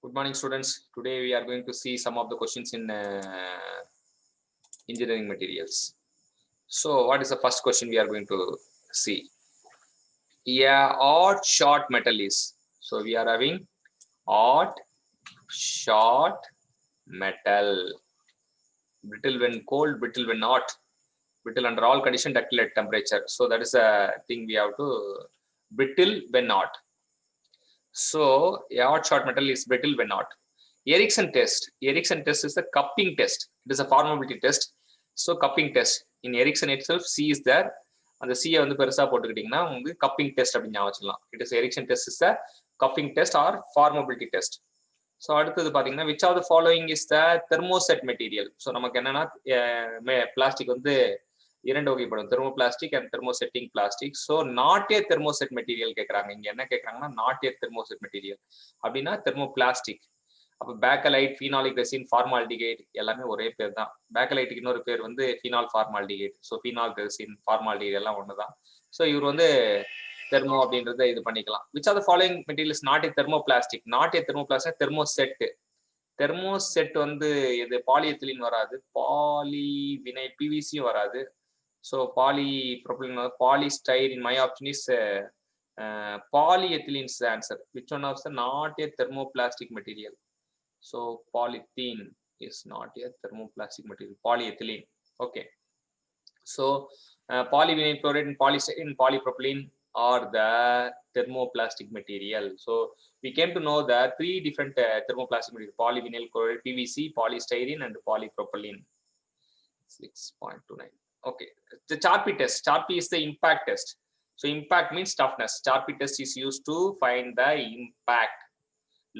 Good morning, students. Today we are going to see some of the questions in engineering materials. So, what is the first question we are going to see? Yeah, odd short metal is. So, we are having odd short metal. Brittle when cold, brittle when hot, brittle under all condition, ductile at temperature. So, that is a thing we have to brittle when hot. So, yeah, odd short metal is brittle when hot. Ericsson test. Ericsson test is the cupping test. It is a formability test. So cupping test. In Ericsson itself, C is there. அந்த C வந்து பெருசா போட்டுக்கிட்டீங்கன்னா உங்களுக்கு cupping test அப்படின்னு ஞாபகம் வச்சுக்கலாம். It is Erichsen test is the cupping test or formability test. So அடுத்தது பார்த்தீங்கன்னா which of the following is the thermoset material. So நமக்கு என்னன்னா பிளாஸ்டிக் வந்து இரண்டு வகைப்படும், thermoplastic and thermosetting plastic. So not a thermoset material கேட்குறாங்க. இங்க என்ன கேட்குறாங்கன்னா நாட் ஏ தெர்மோசெட் மெட்டீரியல் அப்படின்னா தெர்மோபிளாஸ்டிக். அப்போ பேக்கலைட், ஃபீனாலிக் ரெசின், ஃபார்மால்டிகைட் எல்லாமே ஒரே பேர் தான். பேக்கலைட்டுக்கு இன்னொரு பேர் வந்து phenol formaldehyde. So phenol resin, formaldehyde எல்லாம் ஒன்று தான். ஸோ இவர் வந்து தெர்மோ அப்படின்றத இது பண்ணிக்கலாம். Which are the following materials not a thermoplastic? Not a thermoplastic thermoset. Thermoset வந்து இது பாலிஎத்திலின் வராது, பாலி வினை பிவிசியும் வராது. So polypropylene, polystyrene. My option is polyethylene is the answer. Which one of the not a thermoplastic material? So polyethylene is not a thermoplastic material. Polyethylene. Okay. So polyvinyl chloride and polystyrene and polypropylene are the thermoplastic material. So we came to know that three different thermoplastic material: polyvinyl chloride, PVC, polystyrene, and polypropylene. 6.29. Okay. The Charpy test. Charpy is the impact test. So impact means toughness. Charpy test is used to find the impact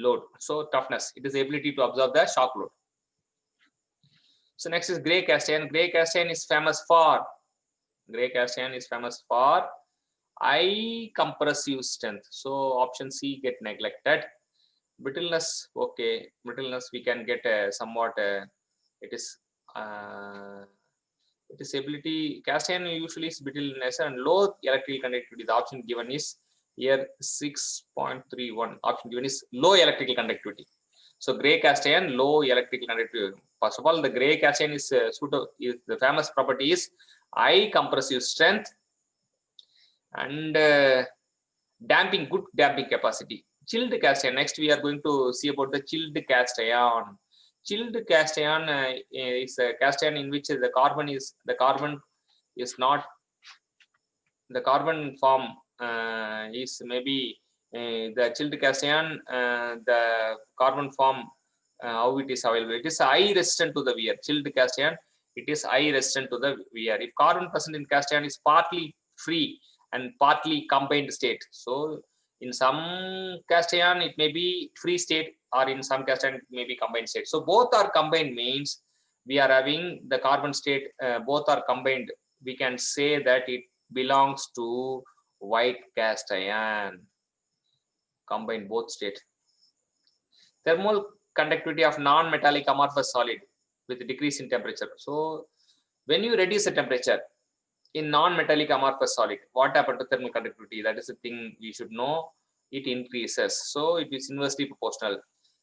load. So toughness, it is the ability to absorb the shock load. So next is gray cast iron. Gray cast iron is famous for high compressive strength. So option C get neglected. Brittleness, okay, brittleness we can get somewhat it is ability. Cast iron usually is brittleness and low electrical conductivity. The option given is here 6.31. Option given is low electrical conductivity. So gray cast iron, low electrical conductivity. First of all, the gray cast iron is the famous property is high compressive strength and damping, good damping capacity. Chilled cast iron. Next we are going to see about the chilled cast iron. Chilled cast iron is a cast iron in which the carbon form is maybe the chilled cast iron, the carbon form how it is available. It is high resistant to the wear. Chilled cast iron, it is high resistant to the wear. If carbon present in cast iron is partly free and partly combined state. So in some cast iron it may be free state, or in some cast iron it may be combined state. So both are combined means we are having the carbon state, both are combined. We can say that it belongs to white cast iron, combined both state. Thermal conductivity of non-metallic amorphous solid with decrease in temperature. So when you reduce the temperature in non-metallic amorphous solid, what happened to thermal conductivity? That is the thing we should know. It increases. So it is inversely proportional.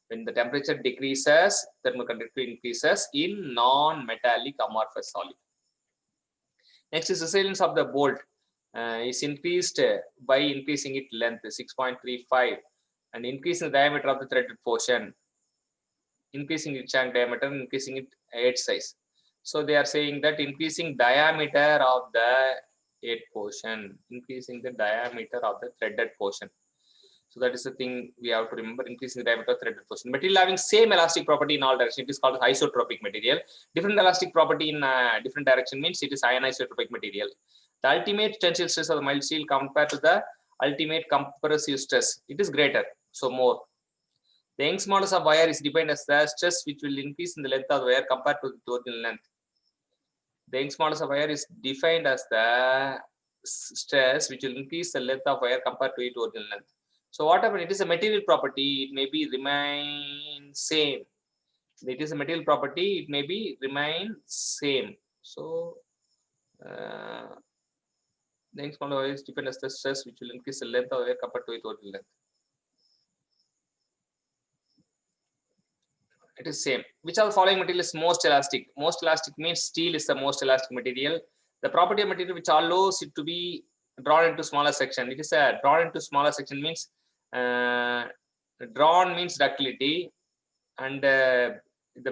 When the temperature decreases, thermal conductivity increases in non-metallic amorphous solid. Next is resilience of the bolt is increased by increasing its length 6.35 and increasing the diameter of the threaded portion, increasing its shank diameter, increasing its edge size. So they are saying that increasing diameter of the edge portion, increasing the diameter of the threaded portion. So that is the thing we have to remember, increasing the diameter of threaded portion. Material having same elastic property in all directions, it is called isotropic material. Different elastic property in different direction means it is anisotropic material. The ultimate tensile stress of the mild steel compared to the ultimate compressive stress, it is greater, so more. The Young's modulus of wire is defined as the stress which will increase in the length of the wire compared to the original length. The Young's modulus of wire is defined as the stress which will increase the length of wire compared to its original length. So what happened? It is a material property. It may be remain same. It is a material property. It may be remain same. So the Young's modulus of wire is defined as the stress which will increase the length of wire compared to its original length. it is same. Which of the following material is most elastic? Most elastic means steel is the most elastic material. The property of material which allows it to be drawn into smaller section. It is a drawn into smaller section means drawn means ductility, and the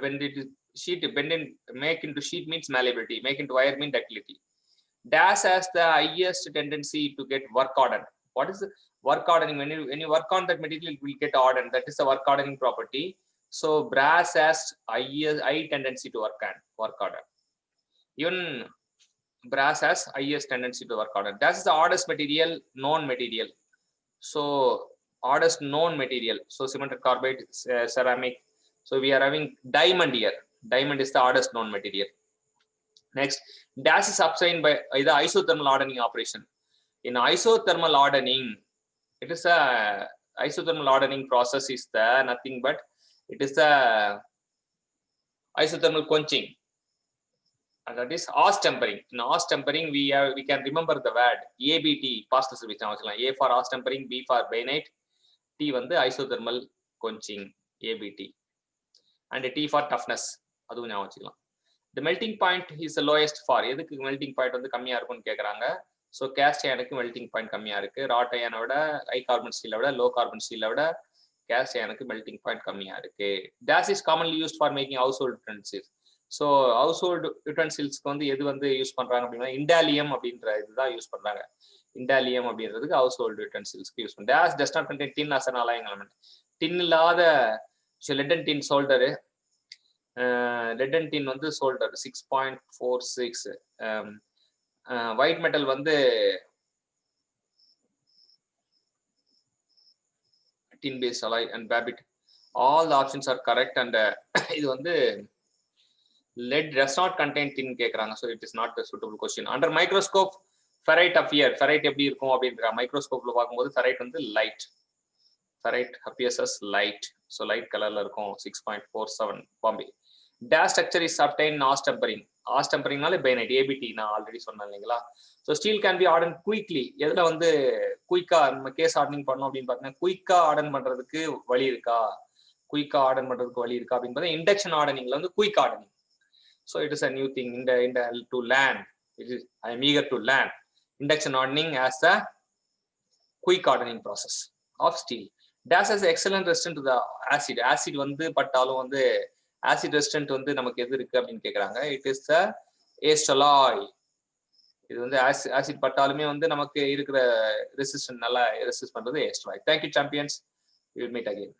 when it is sheet bend in make into sheet means malleability, make into wire means ductility. Dash has the highest tendency to get work hardened. What is the work hardening? When you work on that material, it will get hardened. That is the work hardening property. So brass has high tendency to work harden. Even brass has highest tendency to work harden. That is the hardest material, known material. So hardest known material. So cemented carbide, ceramic. So we are having diamond here. Diamond is the hardest known material. Next, dash is obtained by the isothermal hardening operation. In isothermal hardening, it is a isothermal hardening process is the nothing but it is the isothermal quenching, and that is Haas tempering. In Haas tempering, we can remember the word ABT, past switch. A for Haas tempering, B for bainite, T வந்து isothermal quenching, ABT, and T for toughness. அதுவும் ஞாபகம் வச்சுக்கலாம். The melting point is the lowest for எதுக்கு melting point வந்து கம்மியா இருக்கும்னு கேக்குறாங்க. So cast ironக்கு melting point கம்மியா இருக்கு. wrought iron விட high carbon steel விட low carbon steel விட cast ironக்கு melting point கம்மியா இருக்கு. Dash is commonly used for making household utensils. So household utensils வந்து எது வந்து யூஸ் பண்றாங்க அப்படின்னா இண்டாலியம் அப்படின்ற இதுதான் யூஸ் பண்றாங்க. இண்டாலியம் அப்படின்றதுக்கு household utensils யூஸ் பண்றாங்க. Dash does not contain tin as an alloying element. tin இல்லாத lead and tin solder, lead and tin வந்து solder 6.46, white metal வந்து tin based alloy and babbitt. All the options are correct, and இது வந்து lead does not contain tin கேக்குறாங்க. So it is not a suitable question. Under microscope, ferrite appear. Ferrite எப்படி இருக்கும் அப்படின்ற மைக்ரோஸ்கோப்ல பார்க்கும்போது ferrite வந்து light. Ferrite appears as light. So light colorல இருக்கும். 6.47 Bombay. Dash structure is obtained in Haas tempering. Haas tempering நால bainite, ABT நான் already சொன்னேன் இல்லைங்களா. So steel can be hardened quickly. எதுல வந்து குயிக்கா நம்ம கேஸ் ஹார்டனிங் பண்ணோம் அப்படின்னு பார்த்தீங்கன்னா குயிக்கா ஹார்டன் பண்றதுக்கு வழி இருக்கா, குயிக்கா ஹார்டன் பண்றதுக்கு வழி இருக்கா அப்படின்னு பார்த்தா இண்டக்ஷன் ஹார்டனிங்ல வந்து quick hardening. So it is a new thing in the to learn. I am eager to learn induction hardening as a quick hardening process of steel. Dash has excellent resistant to the acid. Acid வந்து பட்டாலும் வந்து acid resistant வந்து நமக்கு எது இருக்கு அப்படின்னு கேக்குறாங்க. It is the aced alloy. இது வந்து acid பட்டாலுமே வந்து நமக்கு இருக்கிற ரெசிஸ்டன்ட் நல்லா ரெசிஸ்ட் பண்றது aced alloy. Thank you champions. We will meet again.